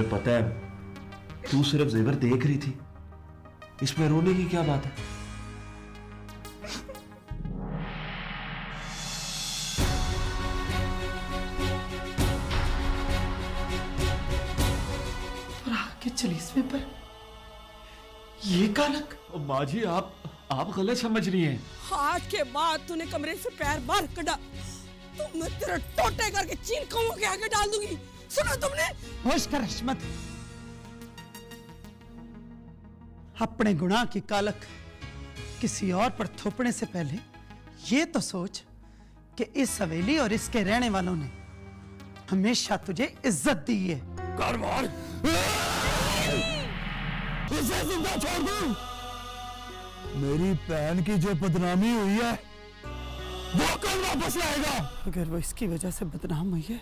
मुझे पता है तू सिर्फ जेवर देख रही थी, इसमें रोने की क्या बात है? और आगे चली इसमें पर ये कालक। माँ जी आप गलत समझ रही हैं। आज के बाद तूने कमरे से पैर बाहर कड़ा तो मैं तेरे टोटे करके चीन कौओं के आगे डाल दूंगी। सुना तुमने? होश कर हशमत। अपने गुनाह की कालक किसी और पर थोपने से पहले ये तो सोच कि इस हवेली और इसके रहने वालों ने हमेशा तुझे इज्जत दी है। कारवार उसे जिंदा छोड़ दूं। मेरी बहन की जो बदनामी हुई है वो कल वापस आएगा। अगर वो इसकी वजह से बदनाम हुई है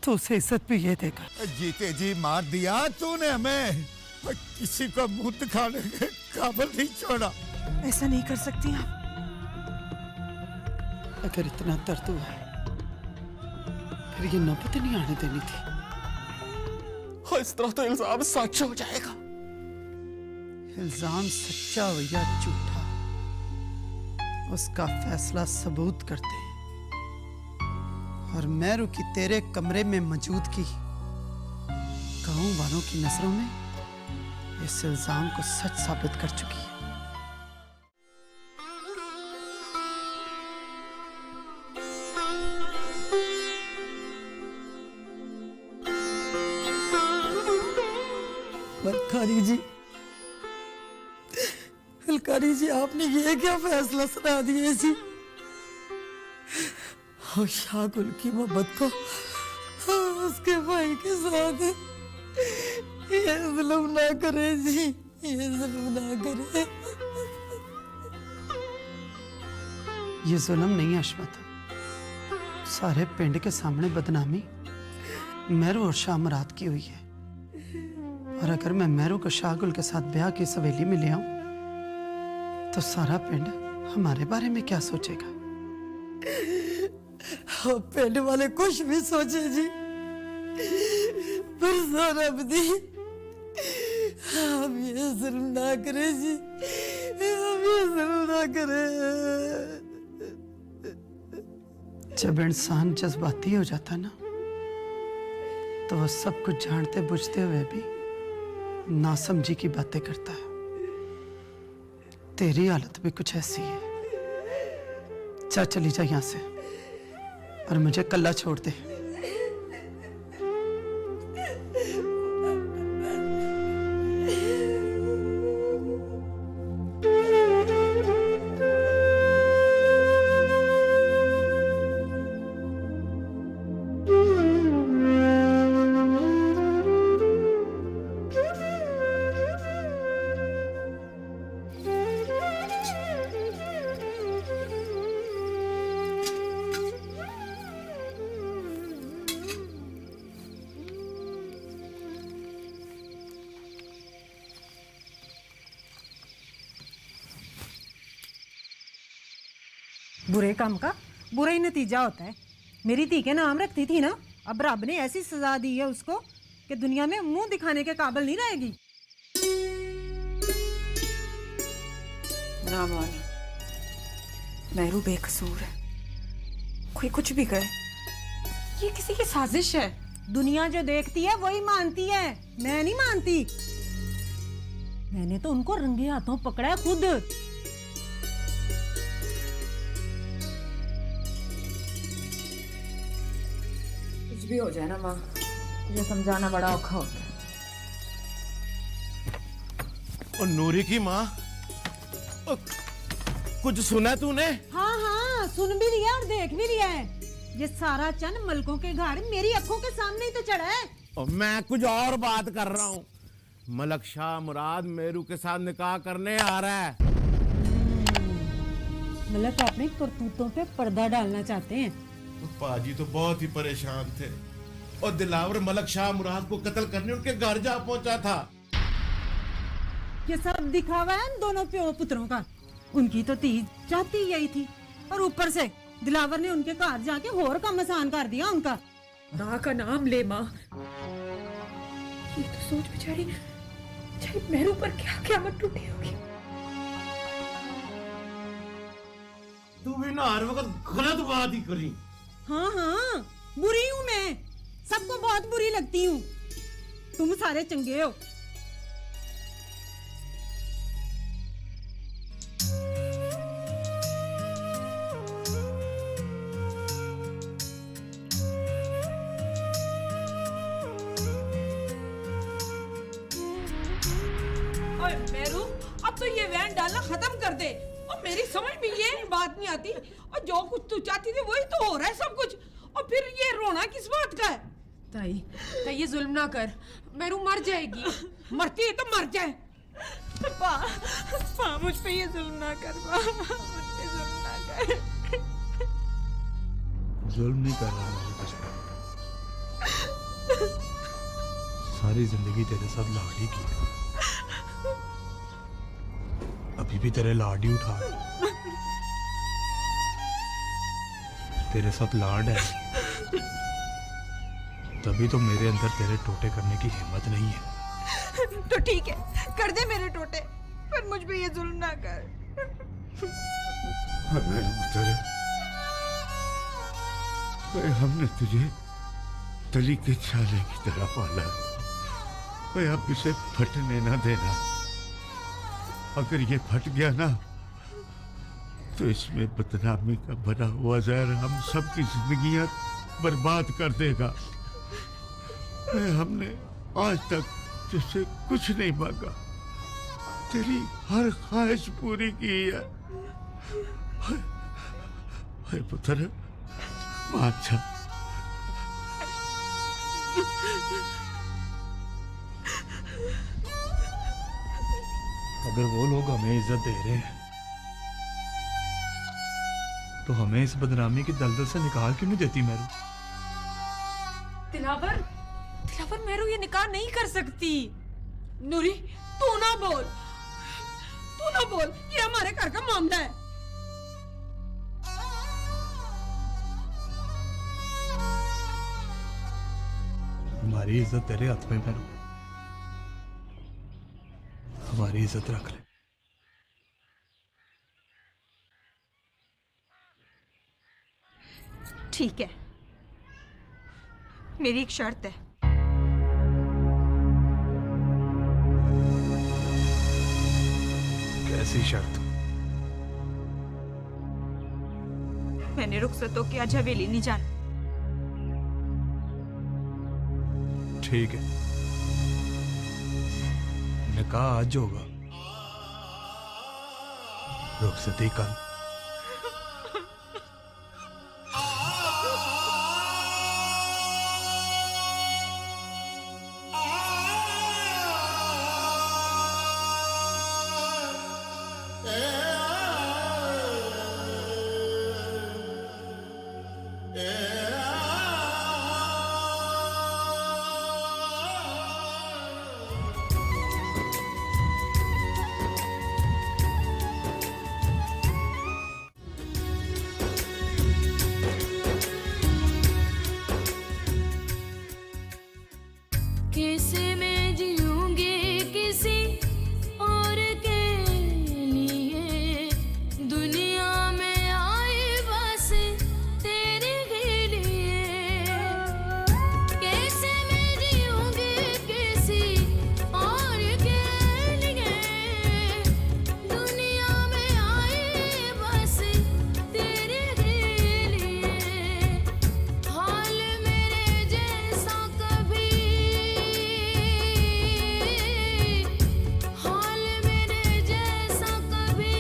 तो उसे इज्जत भी ये देगा। जीते जी मार दिया तूने हमें, किसी को मुंह दिखाने के काबिल नहीं छोड़ा। ऐसा नहीं कर सकती आप। अगर इतना दर्द हुआ है फिर ये नौबत नहीं आने देनी थी। और इस तरह तो इल्जाम सच हो जाएगा। इल्जाम सच्चा हो या झूठा उसका फैसला सबूत करते हैं, और मैरू की तेरे कमरे में मौजूदगी गांव वालों की नजरों में इस इल्जाम को सच साबित कर चुकी है। अलकारी जी, अलकारी जी, आपने ये क्या फैसला सुना दिया जी? और शाहगुल की मोहब्बत को उसके भाई के साथ ये जुल्म ना करे जी, ये जुल्म ना करे। ये जुल्म नहीं हशमत, सारे पिंड के सामने बदनामी मैरू और शाह मुराद की हुई है। और अगर मैं मैरू को शाहगुल के साथ ब्याह की इस हवेली में ले आऊं तो सारा पिंड हमारे बारे में क्या सोचेगा? पिंड वाले कुछ भी सोचे जी, पर सारा बदी आप ये जुल्म ना करे जी, आप ये जुल्म ना करे। जब इंसान जज्बाती हो जाता ना तो वह सब कुछ जानते बुझते हुए भी नासमझी की बातें करता है। तेरी हालत भी कुछ ऐसी है। जा चली जा यहां से और मुझे कल्ला छोड़ दे। बुरे काम का बुरा ही नतीजा होता है। मेरी धी के नाम रखती थी ना, अब रब ने ऐसी सजा दी है उसको कि दुनिया में मुंह दिखाने के काबिल नहीं रहेगी। ना मानी, मैरू बेकसूर है। कोई कुछ भी करे, ये किसी की साजिश है। दुनिया जो देखती है वही मानती है, मैं नहीं मानती। मैंने तो उनको रंगे हाथों पकड़ा है खुद। कुछ भी हो जाए ना माँ, ये समझाना बड़ा औखा होता है। और नूरी की माँ, कुछ सुना तूने? हाँ हाँ, सुन भी लिया और देख भी लिया है। ये सारा चंद मलकों के घर मेरी आंखों के सामने ही तो चढ़ा है। और मैं कुछ और बात कर रहा हूँ। मलक शाह मुराद मेरू के साथ निकाह करने आ रहा है। मलक अपने करतूतों पे पर्दा डालना चाहते हैं। तो पाजी तो बहुत ही परेशान थे और दिलावर मलक शाह मुराद को कत्ल करने उनके घर जा पहुंचा था। ये सब दिखावा है इन दोनों प्यो पुत्रों का। उनकी तो तीज चाहती यही थी और ऊपर से दिलावर ने उनके घर जाके और काम आसान कर दिया उनका। ना का नाम ले माँ, ये तो सोच बेचारी चाहे मेरे ऊपर क्या क़यामत टूटी होगी। तू भी ना हर वक्त गलत बात ही करी। हाँ हाँ, बुरी हूं मैं, सबको बहुत बुरी लगती हूँ। तुम सारे चंगे हो। ओए मेरू, अब तो ये वैन डालना खत्म कर दे। और मेरी समझ में ये बात नहीं आती, और जो कुछ तू चाहती थी वही तो हो रहा है सब कुछ, और फिर ये रोना किस बात का है? ताई ये जुल्म ना कर, मेरू मर जाएगी। मरती है तो मर जाए। पा मुझ पे ये जुल्म ना कर, मुझ पे जुल्म ना कर। जुल्म नहीं कर रहा मैं तुझ पे। सारी जिंदगी तेरे साथ लाड ही की है। अभी भी तेरे लाड ही उठा रहा हूं। तेरे साथ लाड है तभी तो मेरे अंदर तेरे टोटे करने की हिम्मत नहीं है। तो ठीक है, कर दे मेरे टोटे, पर मुझ पे ये जुल्म ना कर। हमने तुझे तली के छाले की तरह पाला, अब इसे फटने ना देना। अगर ये फट गया ना तो इसमें बदनामी का भरा हुआ जहर हम सबकी जिंदगियां बर्बाद कर देगा। हमने आज तक तुझसे कुछ नहीं मांगा, तेरी हर ख्वाहिश पूरी की है। हाय पुत्र, मान जा। अगर वो लोग हमें इज्जत दे रहे हैं तो हमें इस बदनामी की दलदल से निकाल क्यों नहीं देती मेरू? दिलावर मेरू ये निकाह नहीं कर सकती। नूरी, तू ना बोल, ये हमारे घर का मामला है। हमारी इज्जत तेरे हाथ में मेरू, हमारी इज्जत रख ले। ठीक है, मेरी एक शर्त है। कैसी शर्त? मैंने रुखसतों के आज हवेली नहीं जाना। ठीक है, निकाह आज होगा, रुखसती कल। कैसे मैं जीऊंगी किसी और के लिए, दुनिया में आए बस तेरे लिए। कैसे मैं जीऊंगी किसी और के लिए, दुनिया में आए बस तेरे लिए। हाल मेरे जैसा कभी, हाल मेरे जैसा कभी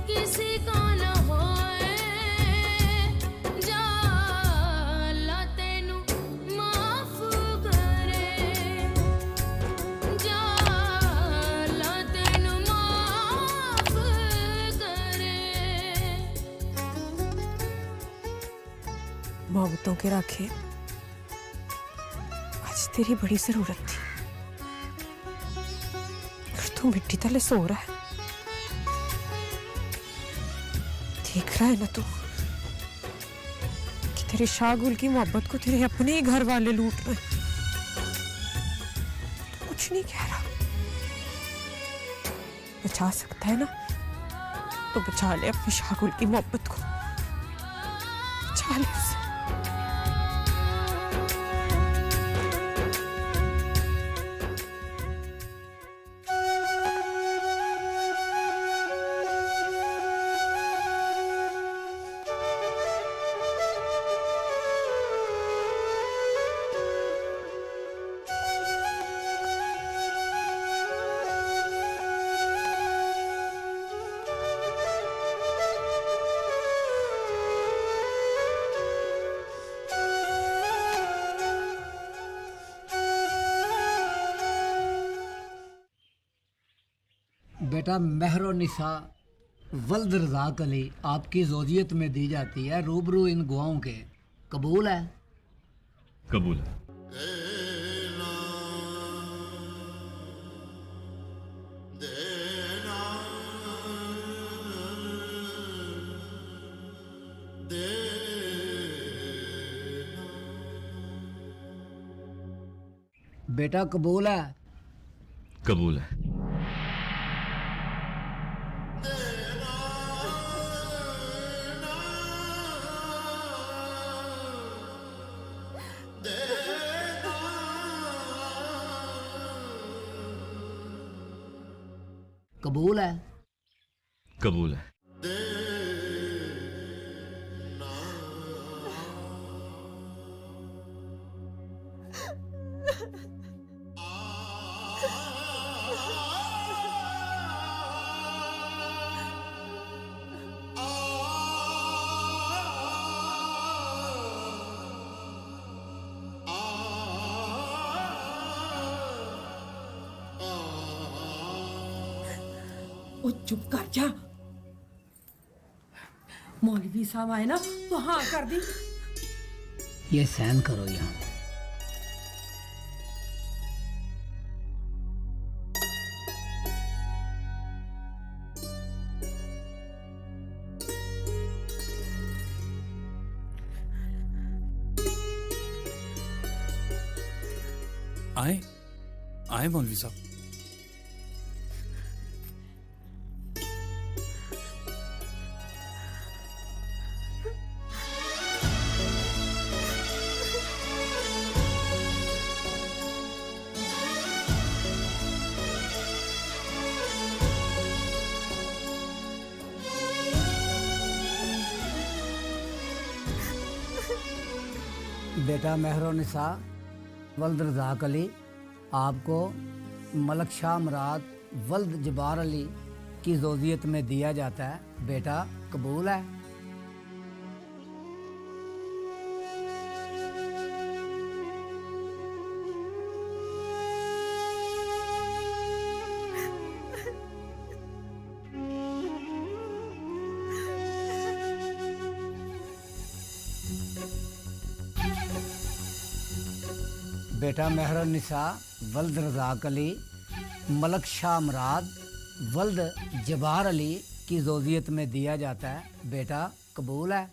किसी का न होए। जा अल्लाह तेनू माफ करे, जा अल्लाह तेनू माफ करे। मोहब्बतों के राखे, आज तेरी बड़ी जरूरत थी। अगर तू मिट्टी तले सो रहा है, देख रहा है ना तू कि तेरे शाहगुल की मोहब्बत को तेरे अपने ही घर वाले लूट रहे हैं। कुछ नहीं कह रहा। बचा सकता है ना तो बचा ले अपनी शाहगुल की मोहब्बत को, बचा ले उसे। बेटा महरो निसा वल्द रज़ाक अली आपकी ज़ौजियत में दी जाती है रूबरू इन गवाहों के। कबूल है? कबूल है। बेटा कबूल है? कबूल है। कबूल है? कबूल है। ओ चुप कर जा। मौलवी साहब आए ना तो हाँ कर दी। ये सहन करो यहाँ। आए आए मौलवी साहब। बेटा महरो निसा वल्द रज़ाक अली आपको मलक शाह मुराद वल्द जबार अली की ज़ौजियत में दिया जाता है। बेटा कबूल है? बेटा महर निसा वल्द रज़ाक अली मलक शाह मुराद वल्द जबार अली की ज़ौजियत में दिया जाता है। बेटा कबूल है?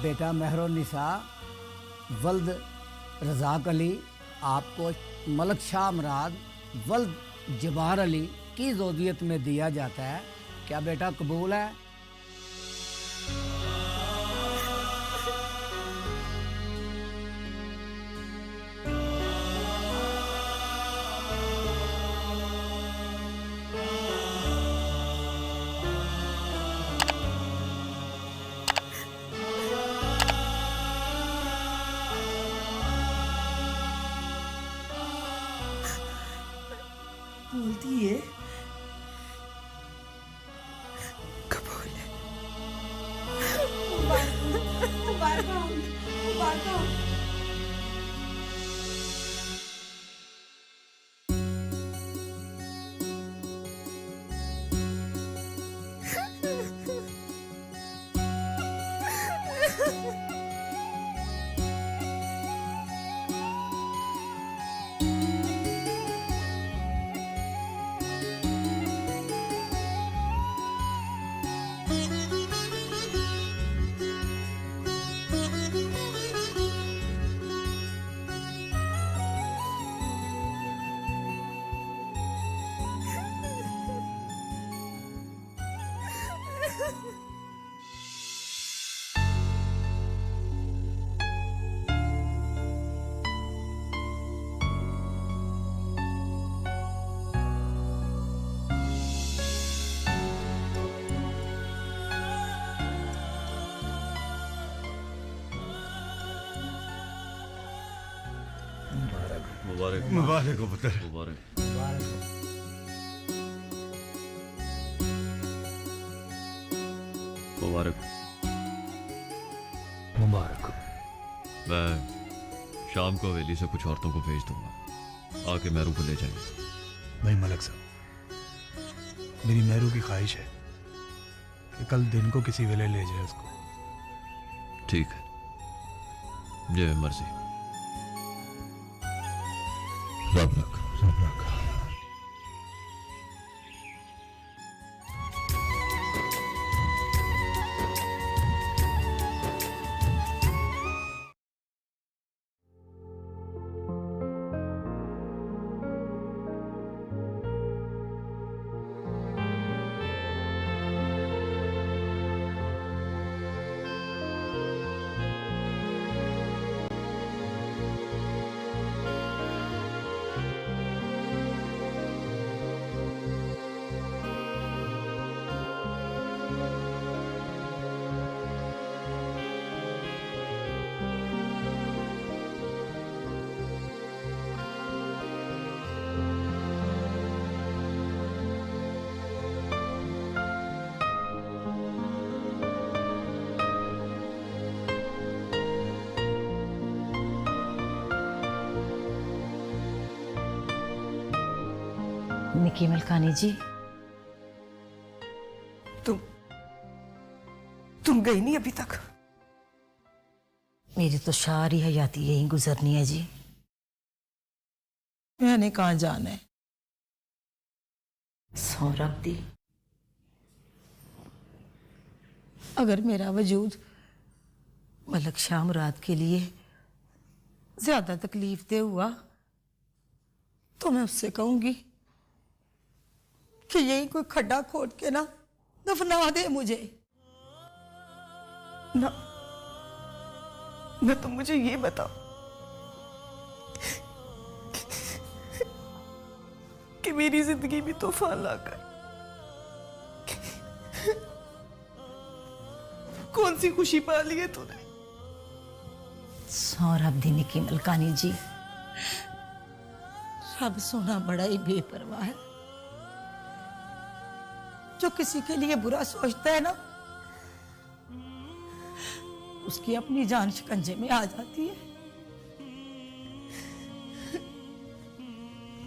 बेटा महरो निसा वल्द रज़ाक अली आपको मलक शाह मुराद वल्द जबार अली की ज़ौजियत में दिया जाता है। क्या बेटा कबूल है? बोलती है कबूल है। मुबारक मुबारक हो पुत्र। मुबारक। मुबारक। मुबारक। मैं शाम को हवेली से कुछ औरतों को भेज दूंगा, आके मेहरू को ले जाएंगे। नहीं मलक साहब, मेरी मेहरू की ख्वाहिश है कि कल दिन को किसी वेले ले जाए उसको। ठीक है, ये मर्जी। रब रख। निकी मलकानी जी, तुम गई नहीं अभी तक? मेरी तो सारी हयाती यहीं गुजरनी है जी। मैंने कहाँ जाना है? सौरभ दी, अगर मेरा वजूद मलक शाह मुराद के लिए ज्यादा तकलीफ दे हुआ तो मैं उससे कहूंगी कि यही कोई खड्डा खोद के ना दफना दे मुझे ना। तो मुझे ये बताओ कि मेरी जिंदगी में तूफान लाकर कौन सी खुशी पा ली है तूने? सौरभ दी निकी मलकानी जी, रब सोना बड़ा ही बेपरवाह है। जो किसी के लिए बुरा सोचता है ना, उसकी अपनी जान शिकंजे में आ जाती है।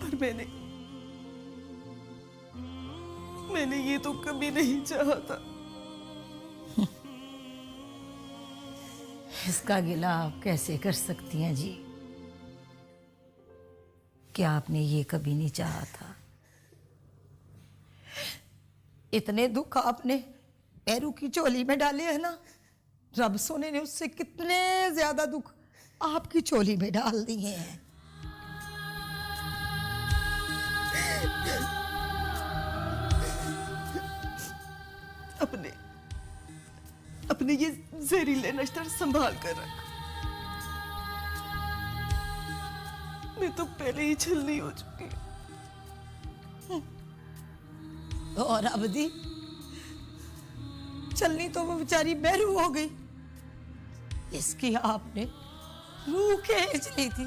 पर मैंने ये तो कभी नहीं चाहा था। इसका गिला आप कैसे कर सकती हैं जी? क्या आपने ये कभी नहीं चाहा था? इतने दुख आपने पैरू की चोली में डाले हैं ना, रब सोने ने उससे कितने ज्यादा दुख आपकी चोली में डाल दिए हैं। अपने ये जहरीले नश्तर संभाल कर रख। मैं तो पहले ही छलनी हो चुकी हूं। और अवधि चलनी तो वो बेचारी बेरू हो गई, इसकी आपने रूह खींच ली थी।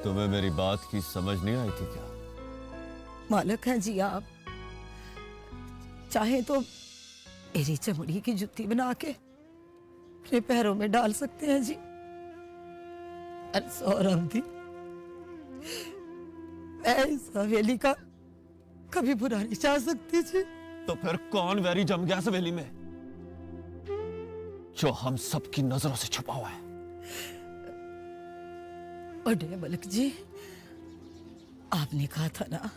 तुम्हें मेरी बात की समझ नहीं आई थी क्या? मालक हैं जी आप, चाहे तो मेरी चमड़ी की जुत्ती बना के अपने पैरों में डाल सकते हैं जी। और सौरभ दी, मैं इस हवेली का कभी बुरा नहीं चाह सकती जी। तो फिर कौन वैरी जम गया इस हवेली में जो हम सबकी नजरों से छुपा हुआ है? बड़े मलिक जी, आपने कहा था ना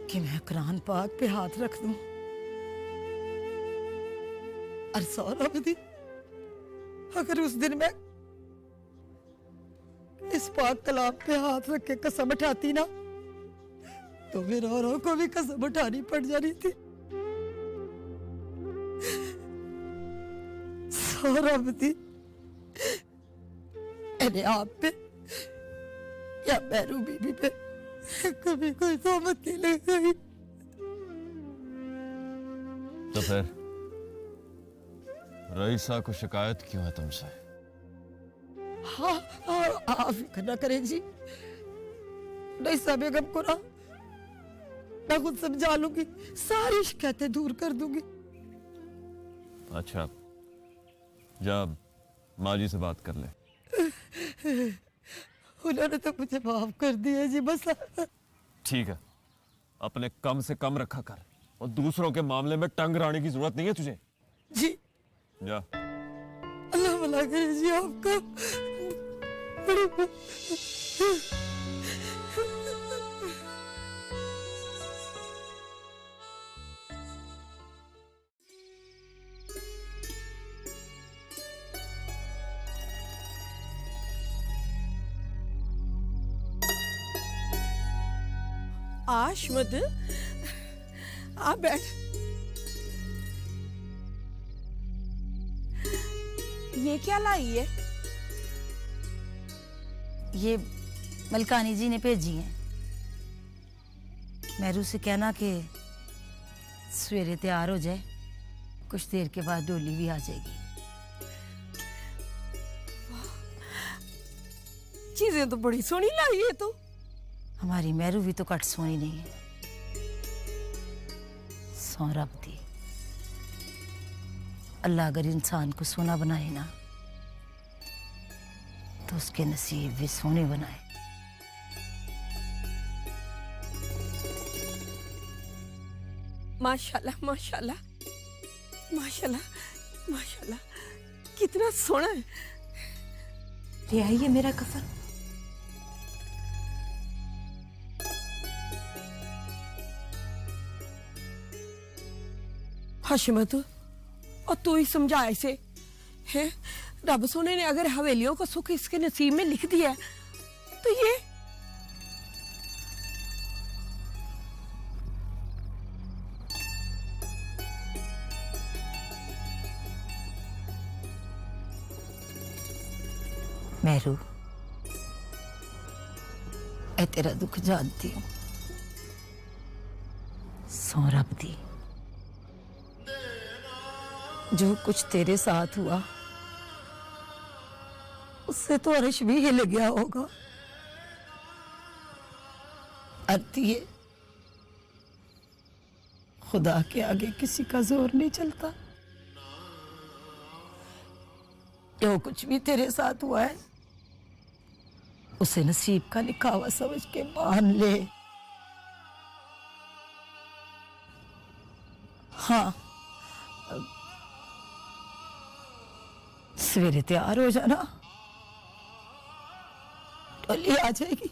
कि मैं कुरान पाक पे हाथ रख दूं। और सौरभ दी, अगर उस दिन मैं इस पाक कलाम पे हाथ रख के कसम उठाती ना, तो मेरे औरों को भी कसम उठानी पड़ जानी थी। सौरभ दी, मैंने आप पे या मैरू बीबी पे कभी कोई तोहमत नहीं लगाई। तो फिर रईसा को शिकायत क्यों है तुमसे? हाँ, आप फिक्र न करें जी, रईसा बेगम को ना मैं खुद समझा लूंगी, सारी शिकायतें दूर कर दूंगी। अच्छा, जब माँ जी से बात कर ले। उन्होंने तो मुझे माफ कर दिया जी, बस। ठीक है, अपने कम से कम रखा कर और दूसरों के मामले में टंग रानी की जरूरत नहीं है तुझे। जी, जा। अल्लाह भला करे जी आपका। आशमद, आप बैठ। ये क्या लाई है? ये मलकानी जी ने भेजी हैं। मैरू से कहना कि सवेरे तैयार हो जाए, कुछ देर के बाद डोली भी आ जाएगी। चीजें तो बड़ी सोहनी लाई है तो। हमारी मैरू भी तो कट सोनी नहीं है। सौरभ दी, अल्लाह अगर इंसान को सोना बनाए ना, तो उसके नसीब भी सोने बनाए। माशाल्लाह माशाल्लाह माशाल्लाह माशाल्लाह, कितना सोना है। ले आइए मेरा कफन। हाशिमत, और तू ही समझा इसे है। रब सोने ने अगर हवेलियों का सुख इसके नसीब में लिख दिया है, तो ये मैरू, मैं तेरा दुख जानती हूँ। सौरभ दी, जो कुछ तेरे साथ हुआ उससे तो अर्श भी हिल गया होगा। आती है, खुदा के आगे किसी का जोर नहीं चलता। जो कुछ भी तेरे साथ हुआ है, उसे नसीब का लिखा हुआ समझ के मान ले। हाँ, सवेरे तैयार हो जाना, डोली आ जाएगी।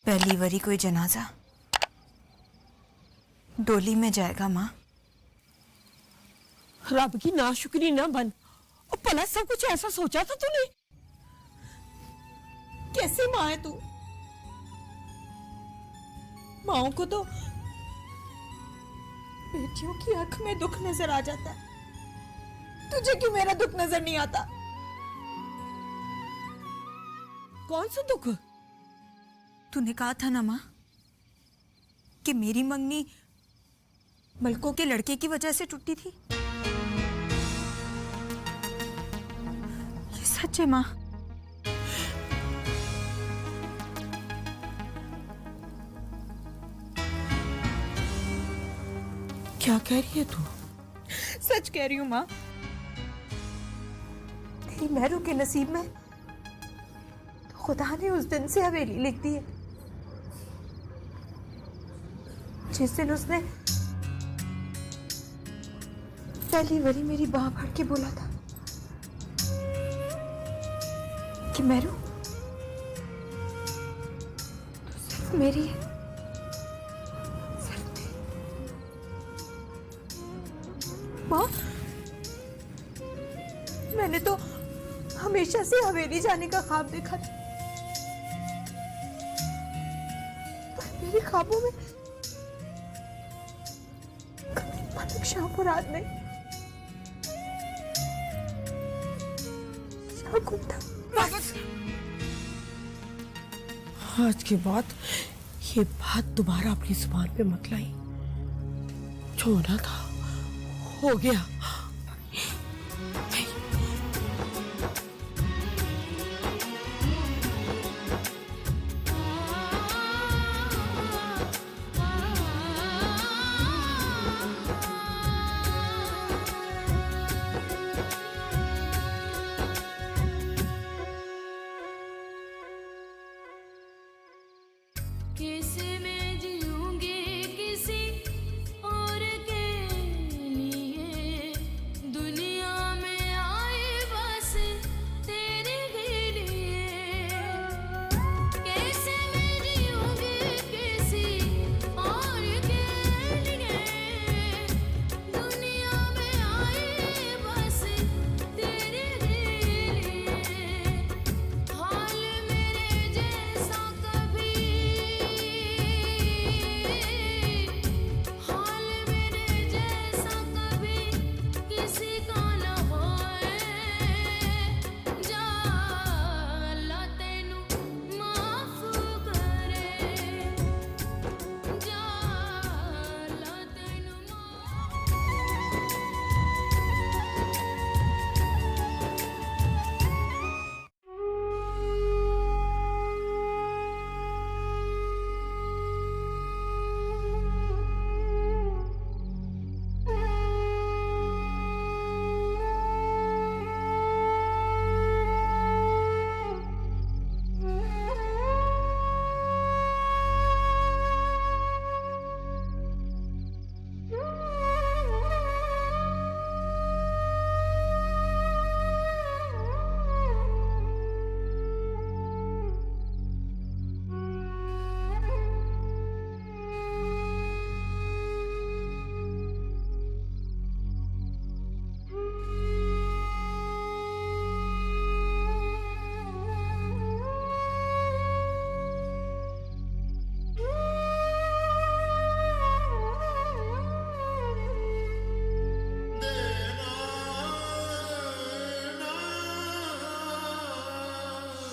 पहली बारी कोई जनाजा डोली में जाएगा माँ। रब की नाशुक्री ना बन। और भला सब कुछ ऐसा सोचा था तूने? कैसे माँ है तू? माओ को तो बेटियों की आंख में दुख नजर आ जाता है, तुझे क्यों मेरा दुख नजर नहीं आता? कौन सा दुख? तूने कहा था ना माँ कि मेरी मंगनी मलकों के लड़के की वजह से टूटी थी। सच है माँ। क्या कह रही है तू? सच कह रही हूँ माँ। तेरी मेहरू के नसीब में खुदा ने उस दिन से हवेली लिख दी है जिस दिन उसने पहली बारी मेरी बाह फाड़ के बोला था कि मेहरू तू सिर्फ मेरी है, सिर्फ तेरी। माँ, मैंने तो हमेशा से हवेली जाने का ख्वाब देखा था, पर मेरे ख्वाबों में कभी मलिक शाह मुराद नहीं, शाकुन था। आज के बाद ये बात दोबारा अपनी जुबान पे मत लाई। जो होना था हो गया। किसी में जीऊंगी किसी और के लिए, दुनिया में आए बस तेरे लिए। कैसे मैं जीऊंगी किसी और के लिए, दुनिया में आए बस तेरे लिए। हाल मेरे जैसा कभी, हाल मेरे जैसा कभी किसी का न होए। जा अल्लाह तेनू माफ करे, जा अल्लाह तेनू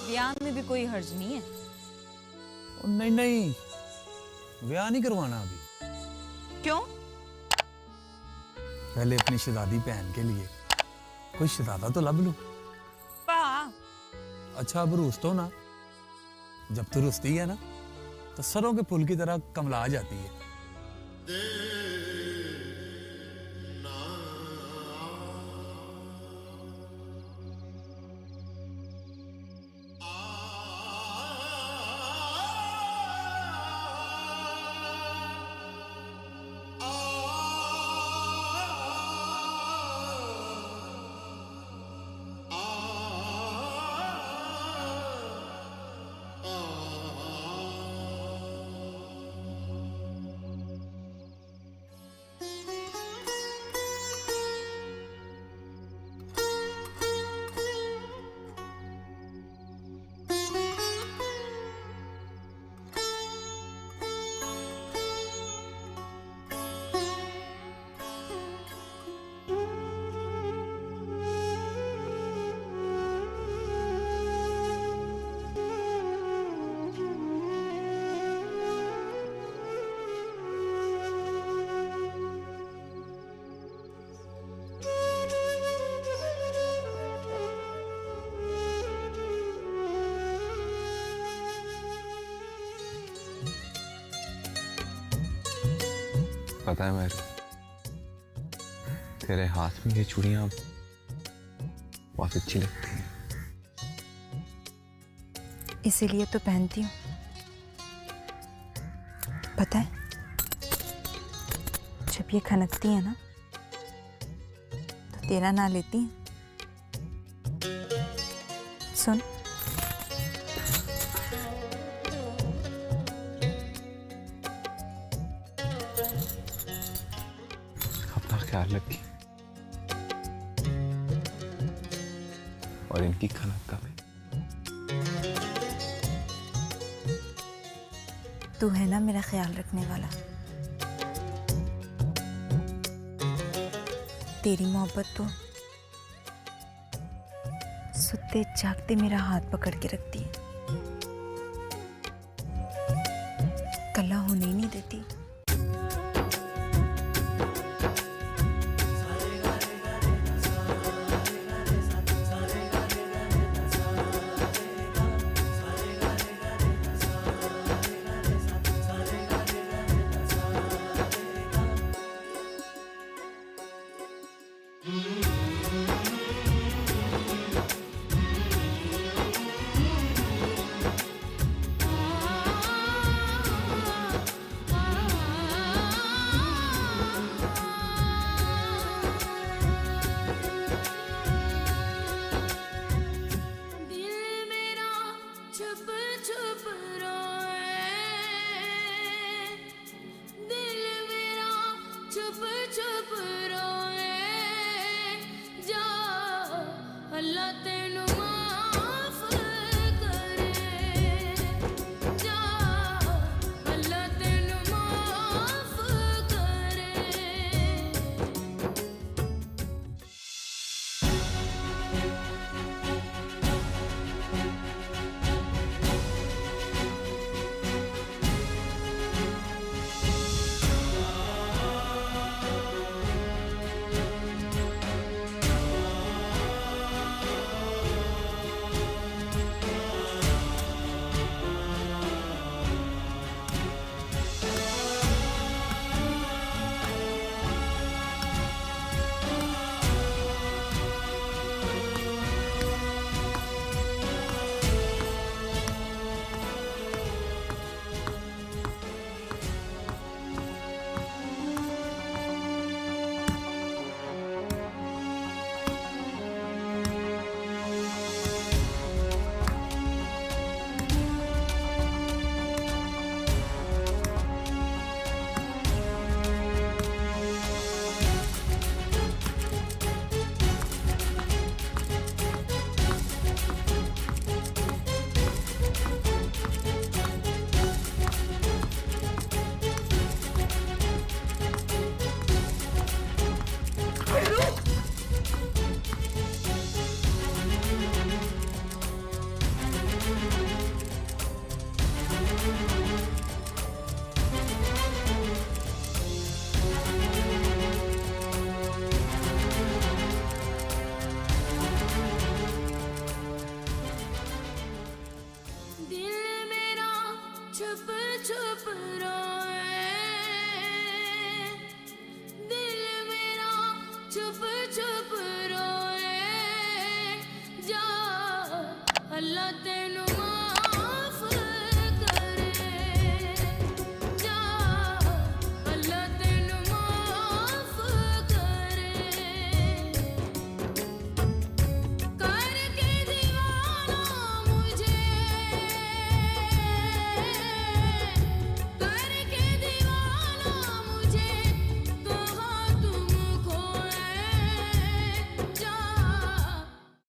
ब्याह में भी कोई हर्ज नहीं है। नहीं नहीं, ब्याह नहीं करवाना अभी। क्यों? पहले अपनी शहजादी बहन के लिए कोई शहजादा तो लब लूं। पा अच्छा अब रुस तो ना, जब तू रुसती है ना तो सरों के फूल की तरह कमला जाती है। पता है मेरे, तेरे हाथ में ये चूड़ियां बहुत अच्छी लगती हैं। इसीलिए तो पहनती हूँ। पता है, जब ये खनकती है ना तो तेरा ना लेती है। सुन, अपना ख्याल रखी और इनकी खनक का भी। तू है ना मेरा ख्याल रखने वाला। तेरी मोहब्बत तो सुते जागते मेरा हाथ पकड़ के रखती है, कल्ला होने ही नहीं देती। दिल मेरा छुप छुप रो